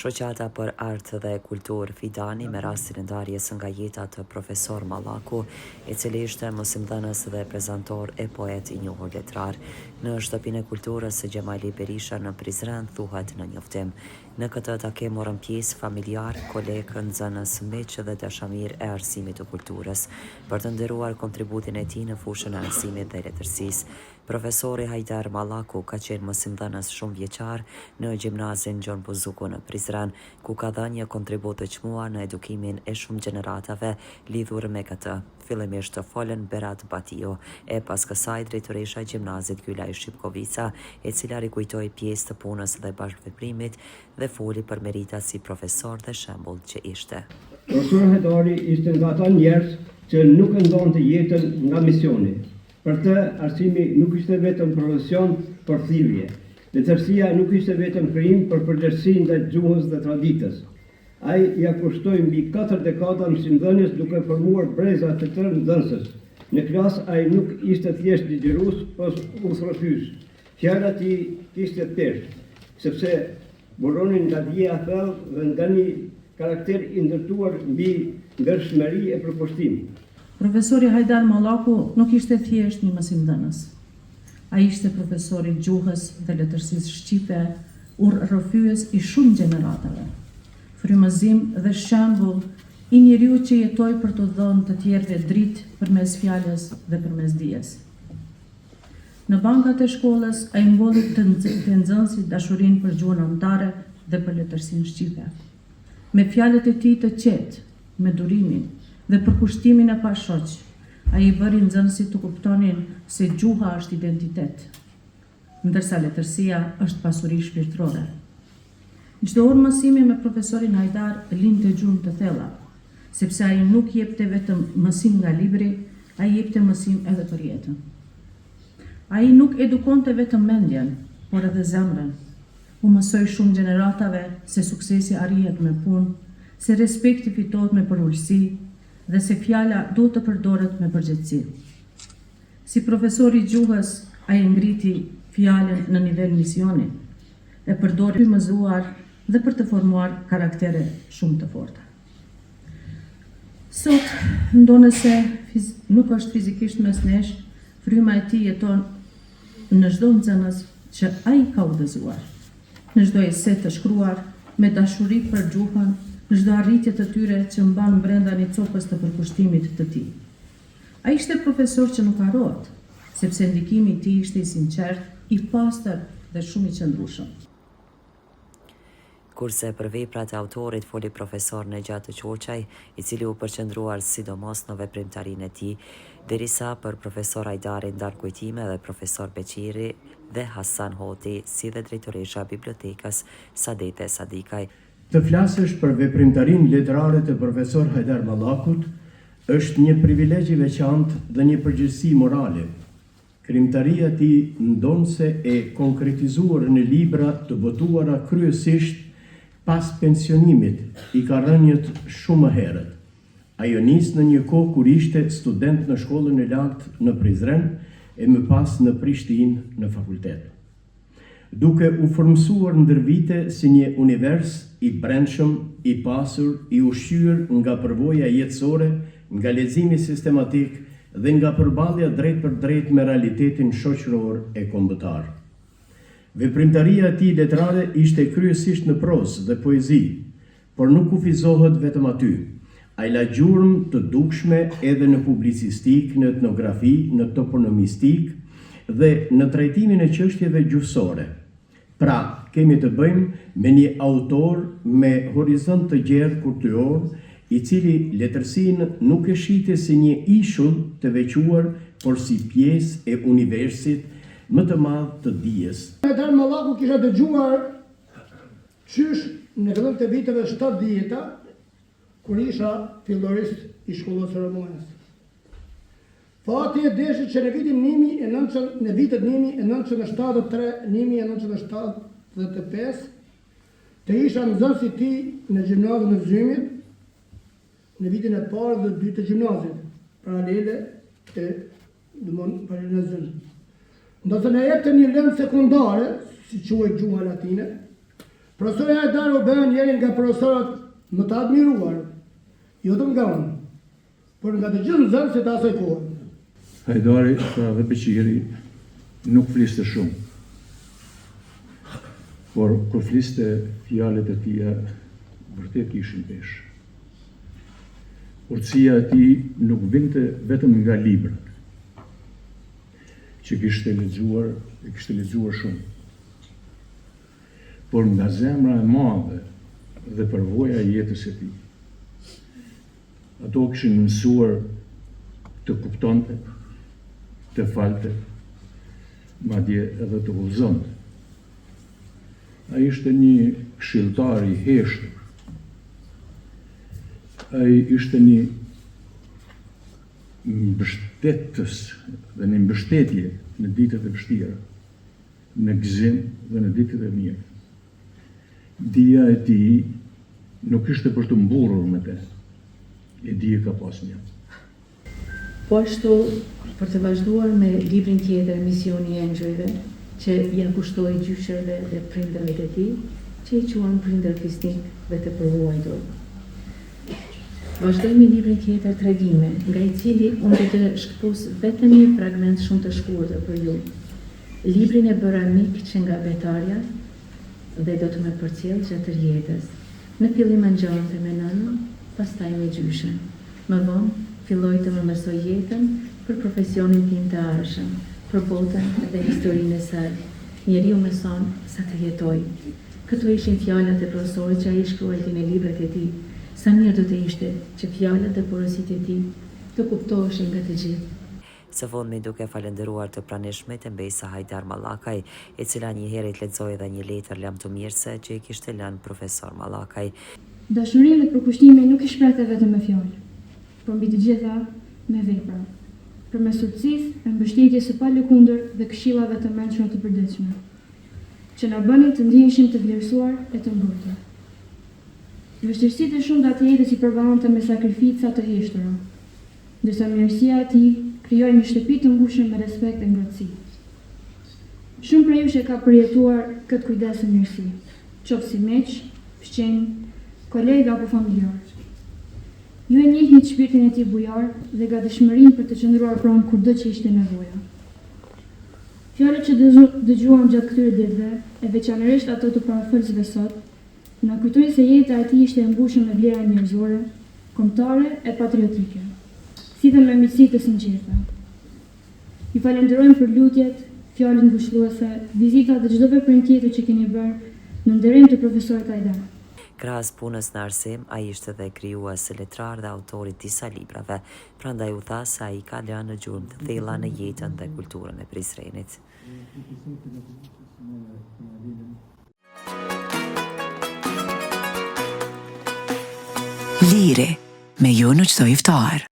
Shoqata për Art dhe Kulturë Fidani me rastin e ndarjes nga jeta të profesor Mallaku, i cili ishte mësimdhënës dhe prezantor e poet i njohur letrar. Në shtëpinë e kulturës së Xhamali Berisha në Prizren thuhet në njoftim. Në këtë takim morën pjesë familjar, kolegë, nxënës, miq dhe dashamir e arsimit të kulturës, për të nderuar kontributin e tij në fushën e arsimit dhe letërsisë. Profesori Hajdar Mallaku ka qenë mësimdhënës shumë vjeçar në gjimnazin Gjon Buzuku në Prizren, ku ka dhënë një kontribut të çmuar në edukimin e shumë gjeneratave lidhur me këtë. Fillimisht të folën Berat Batio, e pas kësaj drejtoresha e gjimnazit Gylaj Shqipkovica, e cila rikujtoi pjesë të punës dhe bashkëveprimit dhe foli për merita si profesor dhe shembull që ishte. Profesor Hajdari ishte nga ata njerëz që nuk e ndonte jetën nga misioni. Për të, arsimi nuk ishte vetëm profesion për thirrje. Letërsia nuk ishte vetëm krijim për përgjegjësinë ndaj gjuhës dhe traditës. Ai ja kushtoi mbi 4 dekada mësimdhënies duke formuar breza të tërë nxënësës. Në klasë ai nuk ishte thjesht ligjërues, por udhëheqës. Fjala e tij kishte pesh, sepse buronin nga dija e thellë dhe nga një karakter i ndërtuar mbi ndershmëri e përkushtim. Profesori Hajdar Mallaku nuk ishte thjesht një mësimdhënës. Ai ishte profesori gjuhës dhe letërsisë shqipe, urrëfyes i shumë gjeneratave, frymëzim dhe shembull i njeriu që jetoi për të dhënë të tjerëve dritë përmes fjalës dhe përmes dijes. Në bankat e shkollës ai mbulli të nxënësit dashurinë për gjuhën anëtare dhe për letërsinë shqipe. Me fjalët e tij të qetë, me durimin dhe përkushtimin e pashoq, ai i bëri nxënësit të kuptonin se gjuha është identitet, ndërsa letërsia është pasuri shpirtërore. Çdo orë mësimi me profesorin Hajdar lindte gjumë të thella, sepse ai nuk jepte vetëm mësim nga libri, ai jepte mësim edhe për jetën. Ai nuk edukonte vetëm mendjen, por edhe zemrën. U mësoi shumë gjeneratave se suksesi arrihet me punë, se respekti fitohet me përulësi, dhe se fjala duhet të përdoret me përgjegjësi. Si profesori gjuhës, ai ngriti fjalën në nivel misioni, e përdori për mëzuar dhe për të formuar karaktere shumë të forta. Sot, ndonëse nuk është fizikisht mes nesh, fryma e tij jeton në çdo nxënës që ai ka udhëzuar, në çdo esë të shkruar me dashuri për gjuhën, në çdo arritje të tyre që mban brenda një copës të përkushtimit të tij. Ai ishte profesor që nuk harrohet, sepse ndikimi i tij ishte i sinqert, i pastër dhe shumë i qëndrueshëm. Kurse për veprat e autorit foli profesor Nejat Qoçaj, i cili u përqendruar sidomos në veprimtarinë e tij, derisa për profesor Hajdarin ndan kujtime dhe profesor Beqiri dhe Hasan Hoti, si dhe drejtoresha e bibliotekës Sadete Sadikaj. Të flasësh për veprimtarinë letrare të profesor Hajdar Mallakut është një privilegj i veçantë dhe një përgjegjësi morale. Krijimtaria e tij ndonse e konkretizuar në libra të botuara kryesisht pas pensionimit, i ka rënjët shumë herët. Ajo nis në një kohë kur ishte student në shkollën e lartë në Prizren e më pas në Prishtinë në fakultet. Duke u formsuar ndër vite si një univers i brendshëm, i pasur, i ushqyer nga përvoja jetësore, nga leximi sistematik dhe nga përballja drejt për drejt me realitetin shoqëror e kombëtar. Veprimtaria e tij letrare ishte kryesisht në prozë dhe poezi, por nuk kufizohet vetëm aty. Ai la gjurmë të dukshme edhe në publicistik, në etnografi, në toponomistik dhe në trajtimin e çështjeve gjuhësore. Pra, kemi të bëjmë me një autor me horizont të gjerë kulturor, i cili letërsinë nuk e shihte si një ishull të veçuar, por si pjesë e universit më të madh të dijes. Hajdar Mallaku kisha dëgjuar qysh në fillim të viteve 70-ta, kur isha fillorist i shkollës së Romanës. Fati e deshit që në vitet 1973, 1975, të isha nxënës i tij në gjimnazin e Zymit, në vitin e parë dhe dytë të gjimnazit, paralele paralele në Zym. Ndërsa në jetë një lëndë sekundare, si quhet gjuha latine, Profesori Hajdar u bën njëri nga profesorët më të admiruar, jo të nga unë, por nga të gjithë nxënësit e asaj kohe. Hajdari dhe Beqiri nuk fliste shumë, por kur fliste fjalët e tija vërtet kishin peshë. Urtësia e tij nuk vinte vetëm nga librat, që kishte lexuar shumë, por nga zemra e madhe dhe përvoja e jetës e tij. Ato kishin mësuar të kuptonte, të falte, madje edhe të udhëzonte. Ai ishte një këshilltar i heshtur. Ai ishte një mbështetës dhe një mbështetje në ditët e vështira, në gëzim dhe në ditët e mirë. Dija e tij nuk ishte për të mburur me te, e dije ka pas një. Po ashtu, për të vazhduar me librin tjetër, Misioni i Engjëjve, që ja kushtoi gjyshërve dhe prindërve të tij, që i quan prindër fisnik dhe të përvojtur. Vazhdoj me librin tjetër, Tregime, nga i cili unë do të shkëpus vetëm një fragment shumë të shkurtër për ju. Librin e bëra mik që nga betarja dhe do të me përcjell gjatë jetës. Në fillim ngjante me nënën, pastaj me gjyshen. Më vonë filloi të më mësoj jetën për profesionin tim të arshëm, për botën dhe historinë e saj. Njeriu mëson sa të jetoj. Këto ishin fjalët e profesorit që ai shkruajti në librat e tij. Sa mirë do të ishte që fjalët dhe porositë e tij të kuptoheshin nga të gjithë. Së fundmi duke falendëruar të pranishmit e mbesa Hajdar Mallakaj, e cila një herë i lexoi edhe një letër lamëmirëse që i kishte lënë profesor Mallakaj. Dashurinë dhe përkushtimi nuk i shprehte vetëm me fjalë, por mbi të gjitha me vepra, përmes urtësisë e mbështetjes së palëkundër dhe këshillave të mençura të përditshme, që na bënin të ndiheshim të vlerësuar e të mburtur. Vështirësitë e shumta të jetës i përballonte me sakrifica të heshtura, ndërsa mirësia e tij krijoi një shtëpi të mbushur me respekt dhe ngrohtësi. Shumë prej jush e ka përjetuar këtë kujdes e mirësi, qoftë si miq, fëmijë, kolega apo familjar. Ju e njihni të shpirtin e tij bujar dhe gatishmërinë për të qëndruar pranë kurdo që ishte nevoja. Fjalët që dëgjuam gjatë këtyre ditëve, e veçanërisht ato të parafolësve sot, na kujtojnë se jeta e tij ishte e mbushur me vlera njerëzore, kombëtare e patriotike, si dhe me miqësi të sinqerta. Ju falenderojmë për lutjet, fjalët ngushëlluese, vizitat dhe çdo veprim tjetër që keni bërë në nderim të profesorit Hajdar. Krahas punës në arsim, ai ishte dhe krijues, letrar dhe autori disa librave, prandaj u tha se ai ka lënë në gjurmë të thella në jetën dhe kulturën e Prizrenit. Liri, me ju në çdo iftar.